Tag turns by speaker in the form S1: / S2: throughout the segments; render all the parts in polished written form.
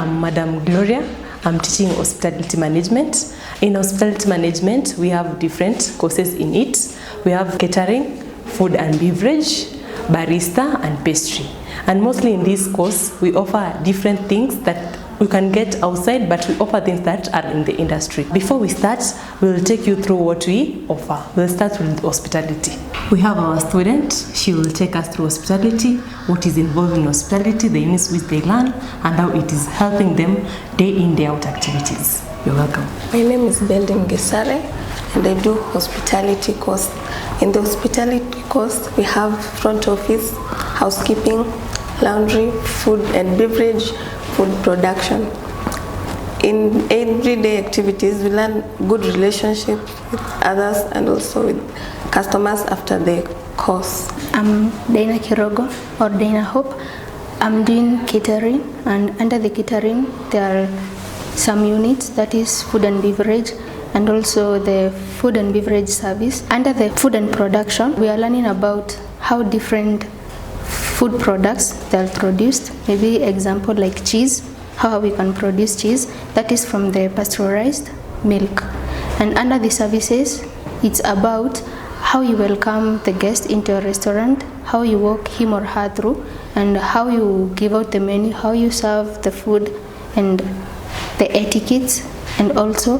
S1: I'm Madam Gloria. I'm teaching hospitality management. In hospitality management, we have different courses in it. We have catering, food and beverage, barista and pastry. And mostly in this course, we offer different things that we can get outside, but we offer things that are in the industry. Before we start, we'll take you through what we offer. We'll start with hospitality. We have our student. She will take us through hospitality, what is involved in hospitality, the units which they learn, and how it is helping them day in, day out activities. You're welcome.
S2: My name is Belding Gesare, and I do hospitality course. In the hospitality course, we have front office, housekeeping, laundry, food and beverage, food production. In everyday activities, we learn good relationship with others and also with customers after the course.
S3: I'm Dana Kirogo or Dana Hope. I'm doing catering, and under the catering there are some units, that is food and beverage, and also the food and beverage service. Under the food and production, we are learning about how different food products they are produced. Maybe example like cheese, how we can produce cheese, that is from the pasteurized milk. And under the services, it's about how you welcome the guest into a restaurant, how you walk him or her through, and how you give out the menu, how you serve the food and the etiquettes, and also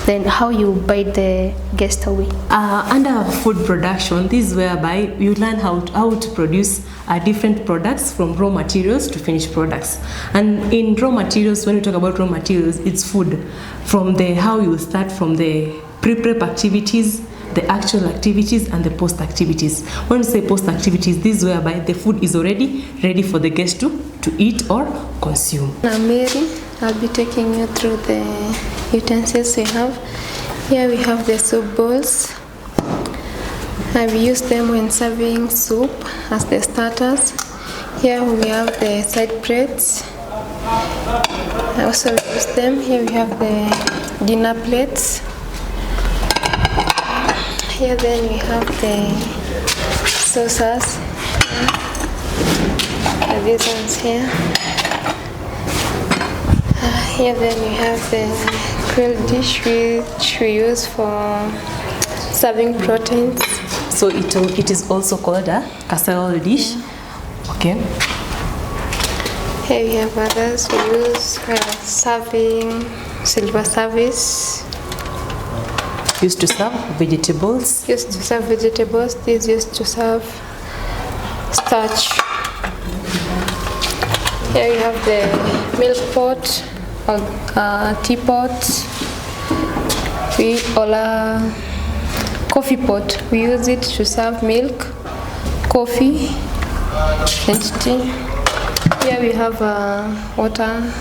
S3: then how you bite the guest away.
S1: Under food production, this is whereby you learn how to produce different products from raw materials to finished products. And in raw materials, when we talk about raw materials, it's food. From the how you start from the pre-prep activities, the actual activities and the post activities. When we say post activities, this is whereby the food is already ready for the guest to eat or consume.
S2: I'm Mary. I'll be taking you through the utensils we have. Here we have the soup bowls. I've used them when serving soup as the starters. Here we have the side plates. I also use them. Here we have the dinner plates. Here then we have the saucers. These ones here. Here then we have the grilled dish which we use for serving proteins.
S1: So it is also called a casserole dish. Okay.
S2: Here we have others we use serving silver service.
S1: Used to serve vegetables.
S2: Used to serve vegetables. These used to serve starch. Here you have the milk pot or teapot. Or a coffee pot. We use it to serve milk, coffee, and tea. Here we have a water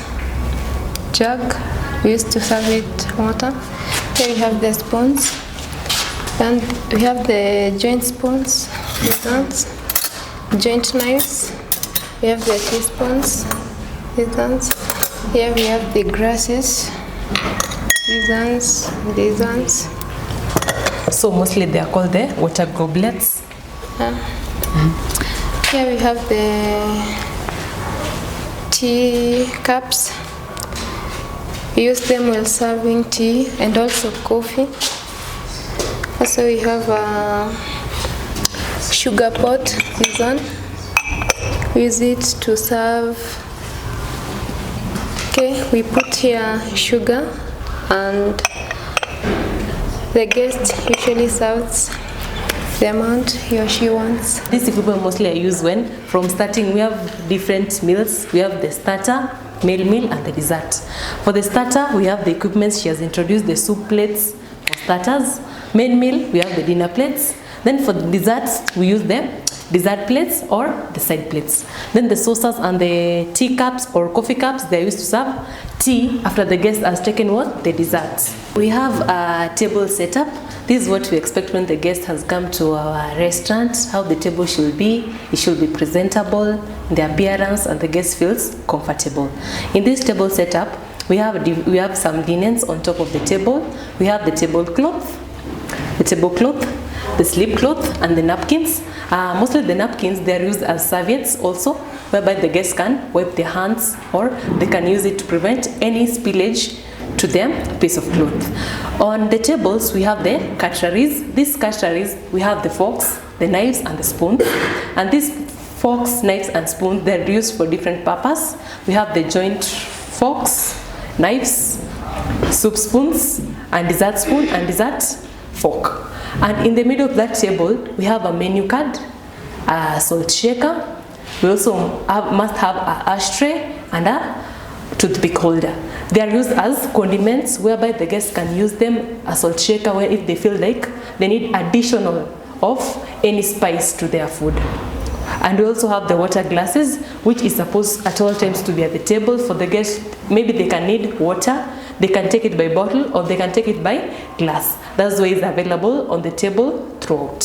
S2: jug. We used to serve it water. Here we have the spoons, and we have the joint spoons, these ones, joint knives. We have the teaspoons, these ones. Here we have the glasses, these ones.
S1: So mostly they are called the water goblets.
S2: Here we have the tea cups. We use them while serving tea and also coffee. Also we have a sugar pot, this one. We use it to serve. Okay, we put here sugar and the guest usually serves the amount he or she wants.
S1: These equipment mostly are used when from starting we have different meals. We have the starter, main meal and the dessert. For the starter, we have the equipment she has introduced, the soup plates for starters. Main meal, we have the dinner plates. Then for the desserts, we use the dessert plates or the side plates. Then the saucers and the tea cups or coffee cups, they are used to serve tea after the guest has taken what? The desserts. We have a table setup. This is what we expect when the guest has come to our restaurant, how the table should be. It should be presentable, the appearance, and the guest feels comfortable. In this table setup, we have some linens on top of the table. We have the tablecloth, the sleep cloth, and the napkins. Mostly the napkins, they are used as serviettes also whereby the guests can wipe their hands or they can use it to prevent any spillage to their piece of cloth. On the tables, we have the cutleries. These cutleries, we have the forks, the knives and the spoons. And these forks, knives and spoons, they're used for different purposes. We have the joint forks, knives, soup spoons, and dessert spoon and dessert fork. And in the middle of that table, we have a menu card, a salt shaker. We also must have an ashtray and a toothpick holder. They are used as condiments, whereby the guests can use them as salt shaker where if they feel like they need additional of any spice to their food. And we also have the water glasses, which is supposed at all times to be at the table for the guests. Maybe they can need water, they can take it by bottle or they can take it by glass. That's why it's available on the table throughout.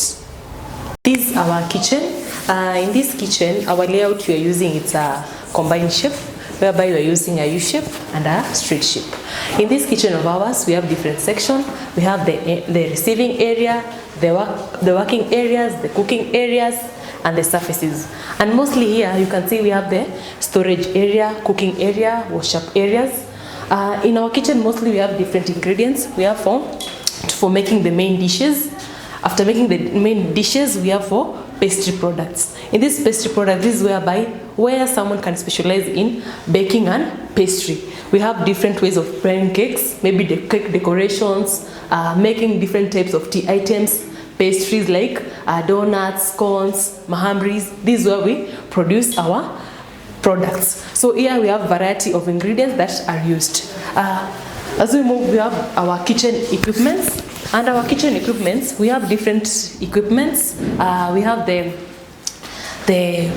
S1: This is our kitchen. In this kitchen, our layout we are using it's a combined shape, whereby we are using a U shape and a straight shape. In this kitchen of ours, we have different sections. We have the receiving area, the working areas, the cooking areas, and the surfaces. And mostly here, you can see we have the storage area, cooking area, wash up areas. In our kitchen, mostly we have different ingredients. We have for making the main dishes. After making the main dishes, we have for pastry products. In this pastry product, this is where someone can specialize in baking and pastry. We have different ways of preparing cakes, maybe the cake decorations, making different types of tea items, pastries like donuts, scones, mahamris. This is where we produce our products. So here we have variety of ingredients that are used. As we move, we have our kitchen equipments. And our kitchen equipments, we have different equipments. We have the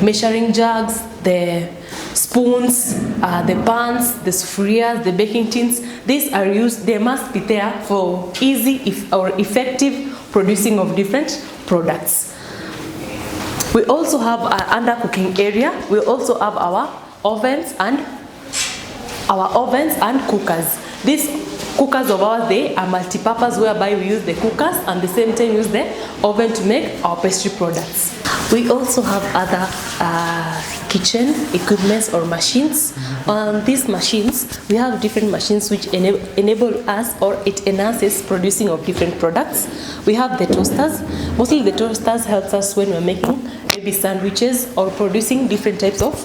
S1: measuring jugs, the spoons, the pans, the sufurias, the baking tins. These are used, they must be there for easy or effective producing of different products. We also have an undercooking area. We also have our ovens and cookers. These cookers of ours, they are multi-purpose, whereby we use the cookers and the same time use the oven to make our pastry products. We also have other kitchen equipments or machines. On these machines, we have different machines which enable us, or it enhances producing of different products. We have the toasters. Mostly the toasters helps us when we're making maybe sandwiches or producing different types of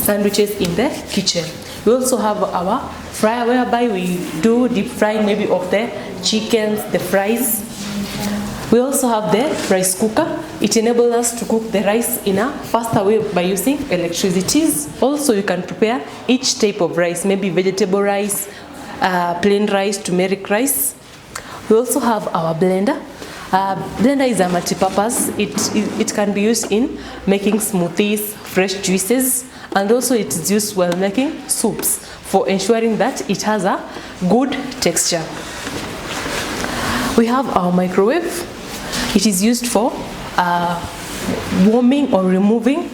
S1: sandwiches in the kitchen. We also have our fryer, whereby we do deep frying maybe of the chickens, the fries. We also have the rice cooker. It enables us to cook the rice in a faster way by using electricity. Also, you can prepare each type of rice, maybe vegetable rice, plain rice, turmeric rice. We also have our blender. Blender is a multi-purpose. It can be used in making smoothies, fresh juices, and also it is used while making soups for ensuring that it has a good texture. We have our microwave. It is used for warming or removing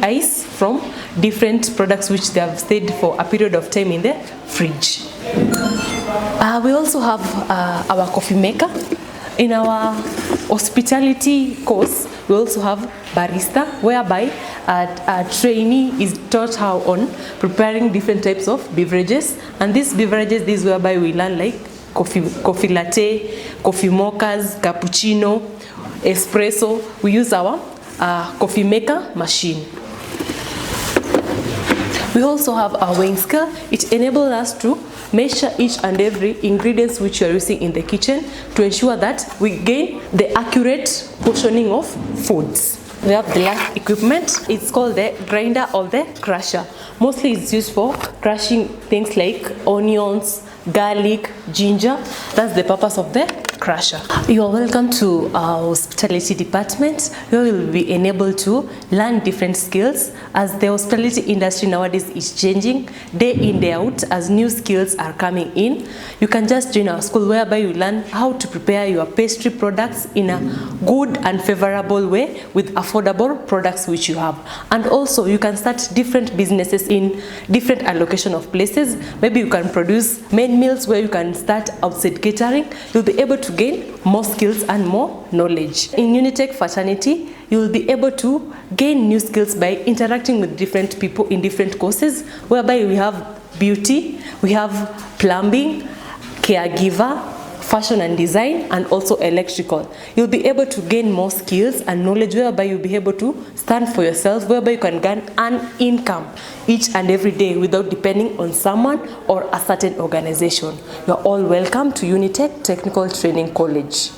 S1: ice from different products which they have stayed for a period of time in the fridge. We also have our coffee maker. In our hospitality course, we also have barista, whereby a trainee is taught how on preparing different types of beverages. And these beverages, this is whereby we learn like coffee latte, coffee mochas, cappuccino, espresso. We use our coffee maker machine. We also have our weighing scale. It enables us to measure each and every ingredients which you are using in the kitchen to ensure that we gain the accurate portioning of foods. We have the last equipment. It's called the grinder or the crusher. Mostly it's used for crushing things like onions, garlic, ginger. That's the purpose of the crusher. You are welcome to our hospitality department, where you will be enabled to learn different skills as the hospitality industry nowadays is changing day in, day out as new skills are coming in. You can just join our school, whereby you learn how to prepare your pastry products in a good and favorable way with affordable products which you have. And also you can start different businesses in different allocation of places. Maybe you can produce main meals where you can start outside catering. You'll be able to gain more skills and more knowledge. In Euntech fraternity, you will be able to gain new skills by interacting with different people in different courses, whereby we have beauty, we have plumbing, caregiver, fashion and design, and also electrical. You'll be able to gain more skills and knowledge, whereby you'll be able to stand for yourself, whereby you can gain an income each and every day without depending on someone or a certain organization. You're all welcome to Euntech Technical Training College.